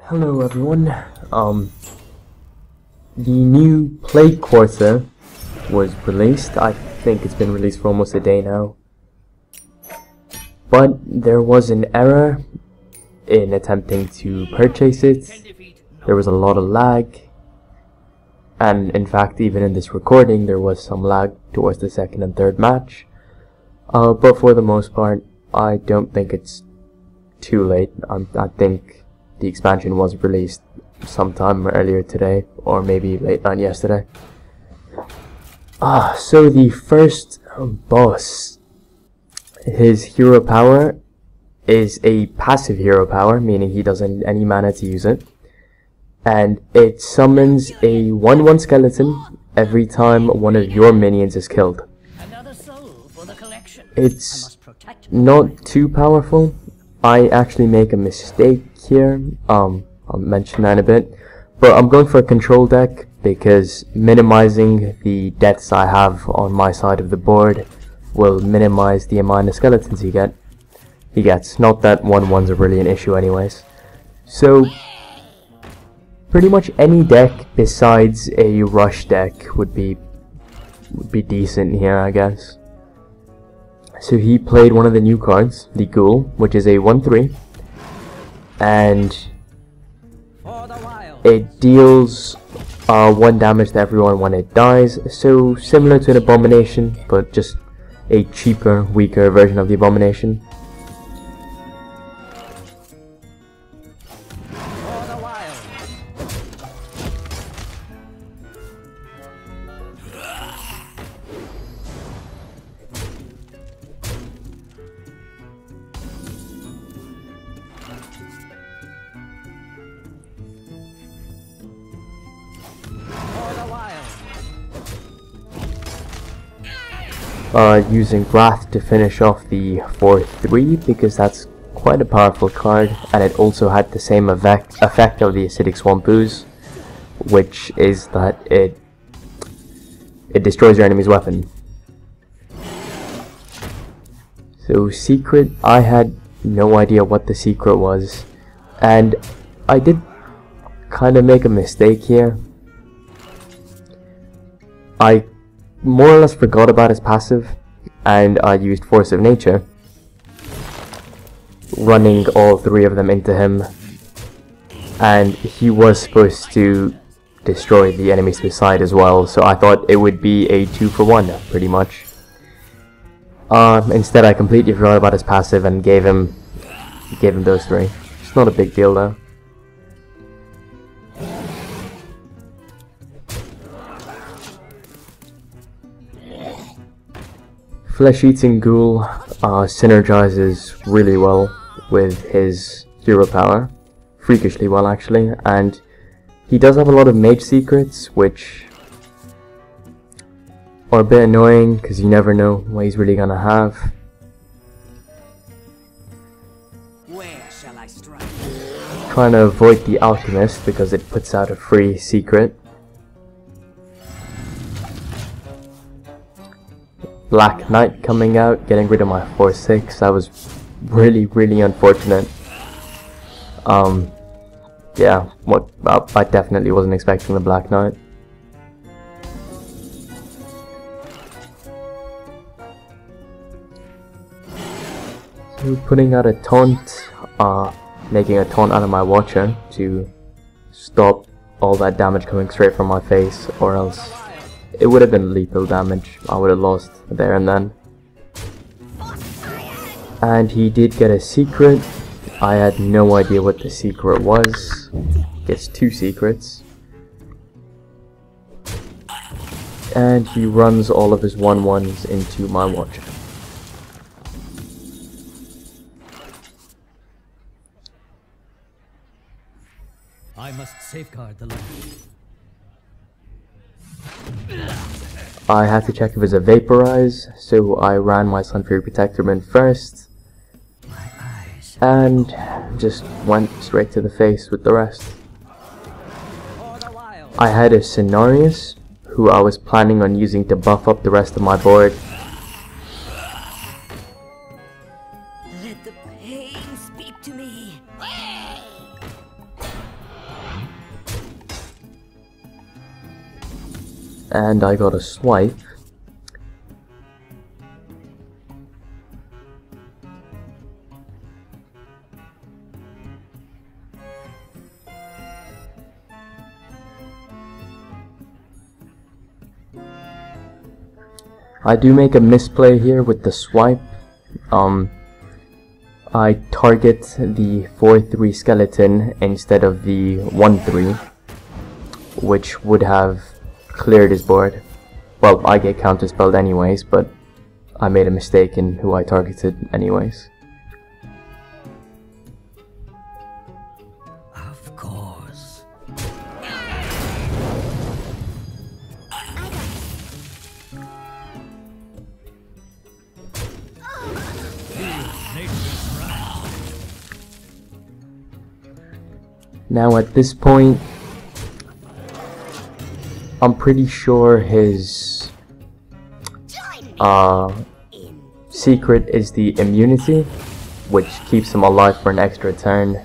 Hello everyone. The new Plague Quarter was released. I think it's been released for almost a day now. But there was an error in attempting to purchase it. There was a lot of lag. And in fact, even in this recording, there was some lag towards the second and third match. But for the most part, I don't think it's too late. I think the expansion was released sometime earlier today, or maybe late night yesterday. So the first boss, his hero power is a passive hero power, meaning he doesn't need any mana to use it. And it summons a 1/1 skeleton every time one of your minions is killed. It's not too powerful. I actually make a mistake here. I'll mention that in a bit. But I'm going for a control deck because minimizing the deaths I have on my side of the board will minimize the amount of skeletons he gets. Not that 1/1s are really an issue anyways. So pretty much any deck besides a rush deck would be decent here, I guess. So he played one of the new cards, the Ghoul, which is a 1/3, and it deals 1 damage to everyone when it dies, so similar to an Abomination, but just a cheaper, weaker version of the Abomination. Using Wrath to finish off the 4/3 because that's quite a powerful card, and it also had the same effect of the Acidic Swamp Ooze, which is that it destroys your enemy's weapon. So secret, I had no idea what the secret was, and I did kind of make a mistake here. I more or less forgot about his passive, and I used Force of Nature, running all 3 of them into him, and he was supposed to destroy the enemies to his side as well, so I thought it would be a 2-for-1 pretty much. Instead I completely forgot about his passive and gave him those 3. It's not a big deal though. Flesh-Eating Ghoul synergizes really well with his hero power, freakishly well actually, and he does have a lot of mage secrets, which are a bit annoying because you never know what he's really gonna have. Where shall I strike? Trying to avoid the Alchemist because it puts out a free secret. Black Knight coming out, getting rid of my 4/6. That was really unfortunate. Yeah, I definitely wasn't expecting the Black Knight. So putting out a taunt, making a taunt out of my Watcher to stop all that damage coming straight from my face, or else it would have been lethal damage. I would have lost there and then. And he did get a secret. I had no idea what the secret was. Gets 2 secrets. And he runs all of his 1/1s into my Watcher. I must safeguard the land. I had to check if it was a Vaporize, so I ran my Sun Fury Protectorman first, and just went straight to the face with the rest. I had a Cenarius, who I was planning on using to buff up the rest of my board. Let the pain speak to me. and I got a swipe. I do make a misplay here with the swipe. I target the 4-3 skeleton instead of the 1-3, which would have cleared his board. Well, I get counterspelled anyways, but I made a mistake in who I targeted anyways. Of course. Now at this point, I'm pretty sure his secret is the immunity, which keeps him alive for an extra turn.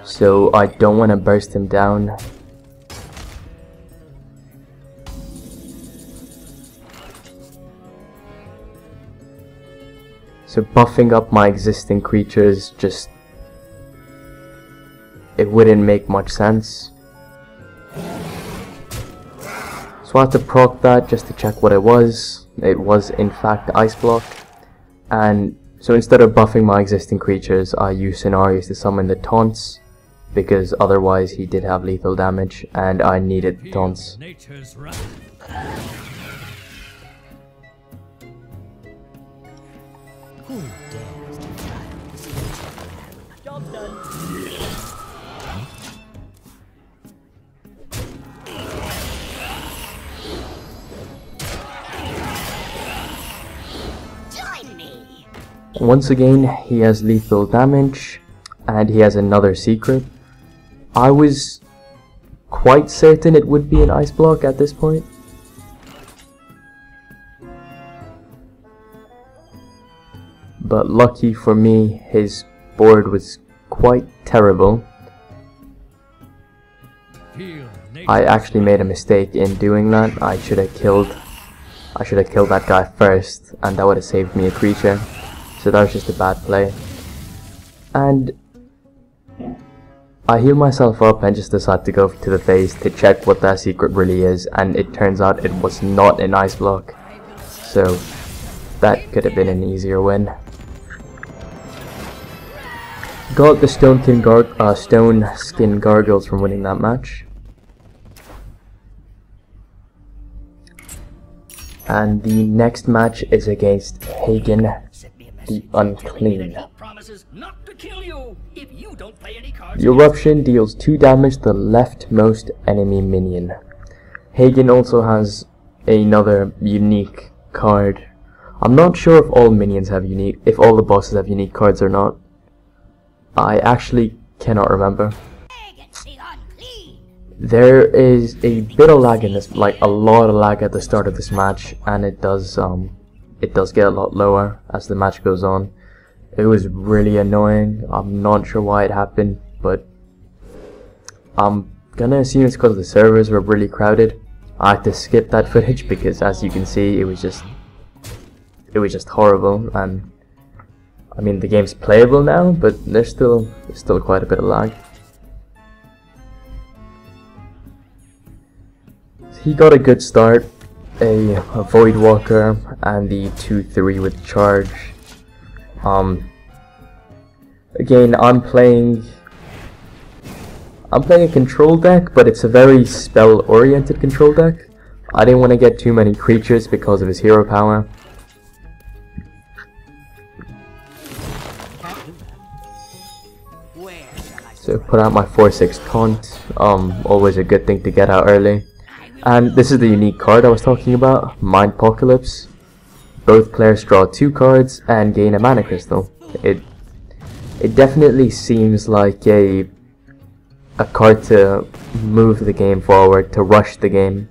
So I don't want to burst him down. So buffing up my existing creatures it wouldn't make much sense. So I had to proc that just to check what it was. It was in fact Ice Block. And so instead of buffing my existing creatures, I used scenarios to summon the taunts, because otherwise he did have lethal damage and I needed taunts. Job done. Once again, he has lethal damage, and he has another secret. I was quite certain it would be an Ice Block at this point. But lucky for me, his board was quite terrible. I actually made a mistake in doing that. I should have killed that guy first, and that would have saved me a creature. So that was just a bad play. And I heal myself up and just decide to go to the face to check what that secret really is, and it turns out it was not an Ice Block. So that could have been an easier win. Got the Stone Skin Gargoyles from winning that match. And the next match is against Hagen the Unclean. The Eruption deals 2 damage to the leftmost enemy minion. Hagen also has another unique card. I'm not sure if all minions have if all the bosses have unique cards or not. I actually cannot remember. There is a bit of lag in this, like a lot of lag at the start of this match, and it does get a lot lower as the match goes on. It was really annoying. I'm not sure why it happened, but I'm gonna assume it's because the servers were really crowded. I had to skip that footage because, as you can see, it was just horrible. And I mean, the game's playable now, but there's still quite a bit of lag. He got a good start, a Void Walker and the 2-3 with charge. Again, I'm playing a control deck, but it's a very spell-oriented control deck. I didn't want to get too many creatures because of his hero power. So put out my 4-6 taunt, always a good thing to get out early. And this is the unique card I was talking about, Mind Apocalypse. Both players draw 2 cards and gain a mana crystal. It definitely seems like a card to move the game forward, to rush the game.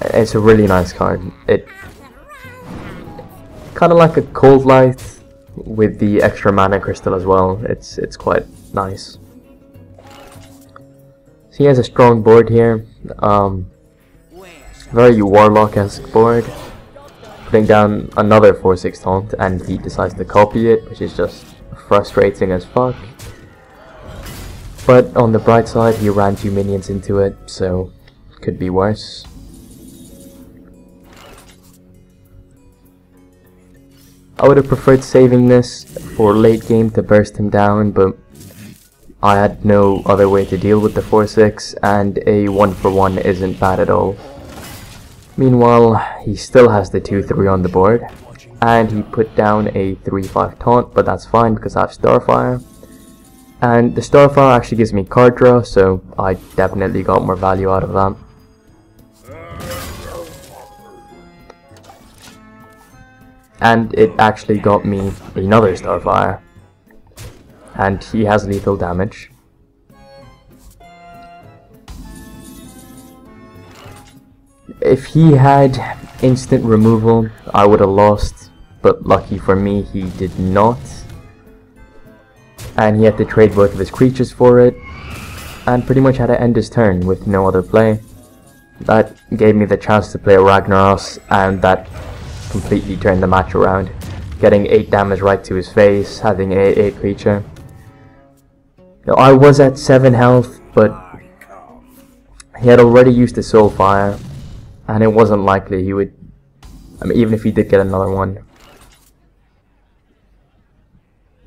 It's a really nice card. It kind of like a Cold Light with the extra mana crystal as well. It's quite nice. So he has a strong board here. Very Warlock-esque board. Putting down another 4/6 taunt, and he decides to copy it, which is just frustrating as fuck. But on the bright side, he ran 2 minions into it, so could be worse. I would have preferred saving this for late game to burst him down, but I had no other way to deal with the 4/6, and a 1-for-1 isn't bad at all. Meanwhile, he still has the 2/3 on the board, and he put down a 3/5 taunt, but that's fine because I have Starfire. And the Starfire actually gives me card draw, so I definitely got more value out of that. And it actually got me another Starfire. And he has lethal damage. If he had instant removal, I would have lost, but lucky for me, he did not. And he had to trade both of his creatures for it, and pretty much had to end his turn with no other play. That gave me the chance to play a Naxxramas, and that completely turned the match around. Getting 8 damage right to his face, having a 8 creature. Now, I was at 7 health, but he had already used the Soulfire, and it wasn't likely he would, even if he did get another one.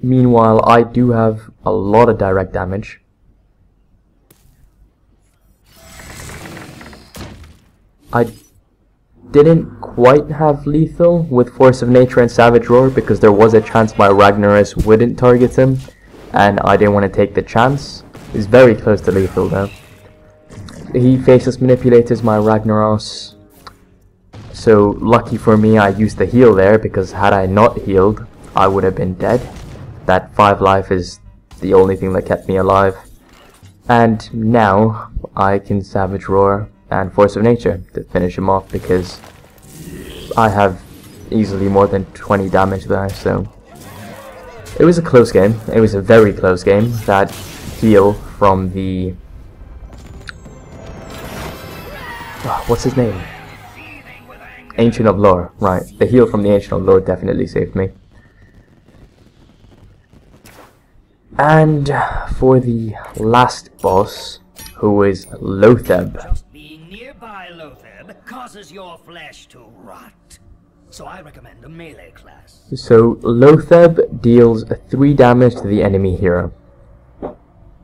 Meanwhile, I do have a lot of direct damage. I didn't quite have lethal with Force of Nature and Savage Roar because there was a chance my Ragnaros wouldn't target him, and I didn't want to take the chance. He's very close to lethal though. He Faceless Manipulators my Ragnaros, so lucky for me I used the heal there, because had I not healed I would have been dead. That 5 life is the only thing that kept me alive. And now I can Savage Roar and Force of Nature to finish him off, because I have easily more than 20 damage there, so it was a close game. It was a very close game. That heal from the what's his name? Ancient of Lore, right. The heal from the Ancient of Lore definitely saved me. And for the last boss, who is Lotheb. Just being nearby Lotheb causes your flesh to rot. So I recommend a melee class. So Lotheb deals 3 damage to the enemy hero.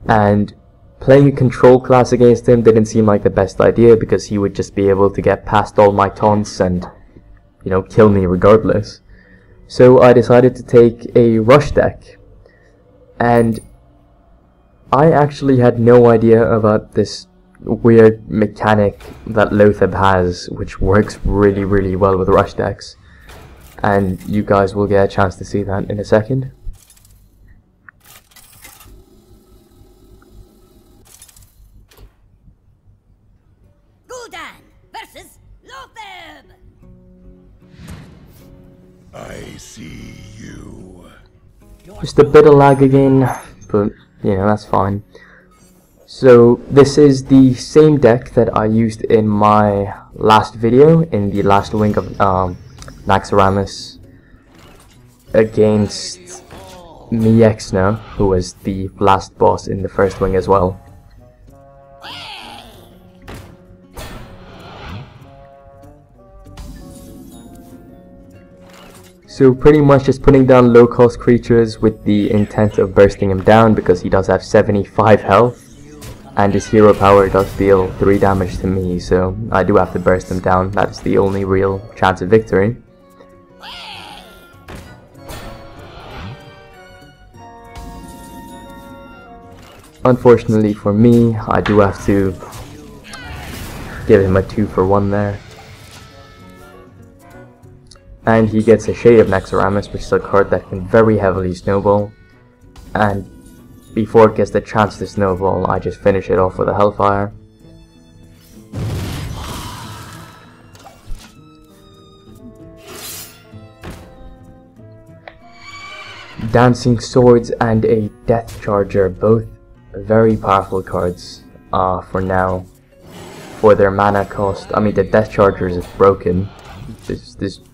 And playing a control class against him didn't seem like the best idea, because he would just be able to get past all my taunts and, you know, kill me regardless. So I decided to take a rush deck. And I actually had no idea about this weird mechanic that Lotheb has, which works really well with rush decks. And you guys will get a chance to see that in a second. Gul'dan versus Lotheb. I see you. Just a bit of lag again, but you know, that's fine. So this is the same deck that I used in my last video, in the last wing of Naxxramas against Miexna, who was the last boss in the first wing as well. So pretty much just putting down low cost creatures with the intent of bursting him down, because he does have 75 health and his hero power does deal 3 damage to me, so I do have to burst him down. That's the only real chance of victory. Unfortunately for me, I do have to give him a 2-for-1 there. And he gets a Shade of Naxxramas, which is a card that can very heavily snowball. And before it gets the chance to snowball, I just finish it off with a Hellfire. Dancing Swords and a Death Charger, both very powerful cards for now for their mana cost. I mean, the Death Chargers is broken.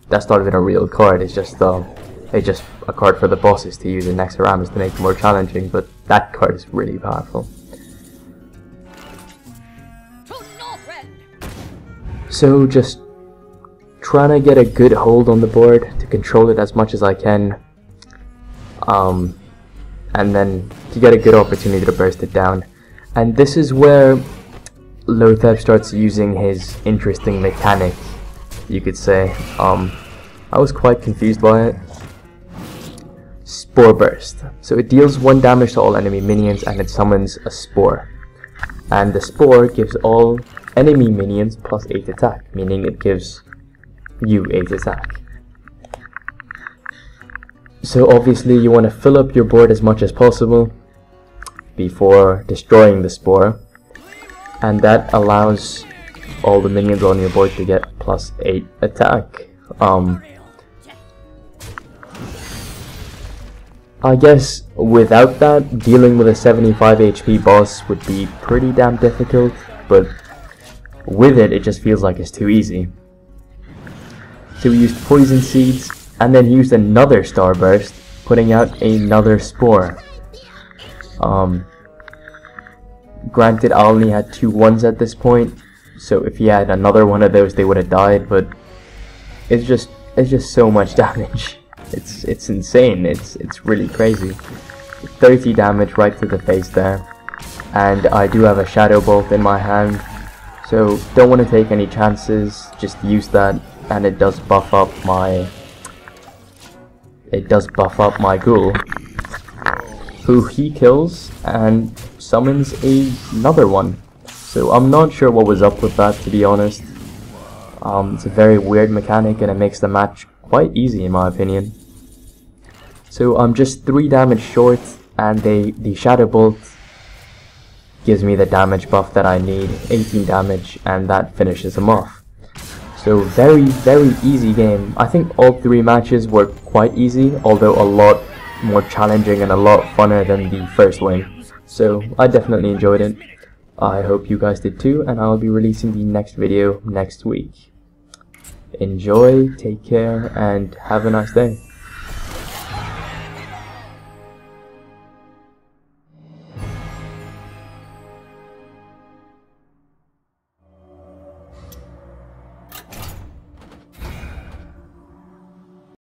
That's not even a real card. It's just a card for the bosses to use in Naxxramas to make it more challenging. But that card is really powerful. So just trying to get a good hold on the board to control it as much as I can, and then to get a good opportunity to burst it down. And this is where Lotheb starts using his interesting mechanic, you could say. I was quite confused by it. Spore Burst. So it deals 1 damage to all enemy minions and it summons a spore. And the spore gives all enemy minions plus 8 attack, meaning it gives you 8 attack. So obviously you want to fill up your board as much as possible before destroying the spore, and that allows all the minions on your board to get plus 8 attack. I guess without that, dealing with a 75 HP boss would be pretty damn difficult, but with it, it just feels like it's too easy. So we used Poison Seeds, and then used another Starburst, putting out another Spore. Granted, I only had 2 1s at this point, so if he had another one of those, they would have died. But it's just so much damage. It's insane. It's really crazy. 30 damage right to the face there, and I do have a Shadow Bolt in my hand, so don't want to take any chances. Just use that, and it does buff up my ghoul, who he kills and summons another one. So I'm not sure what was up with that, to be honest. It's a very weird mechanic, and it makes the match quite easy in my opinion. So I'm just 3 damage short, and the Shadow Bolt gives me the damage buff that I need, 18 damage, and that finishes him off. So very, very easy game. I think all 3 matches were quite easy, although a lot more challenging and a lot funner than the first win. So I definitely enjoyed it. I hope you guys did too, and I'll be releasing the next video next week. Enjoy, take care, and have a nice day.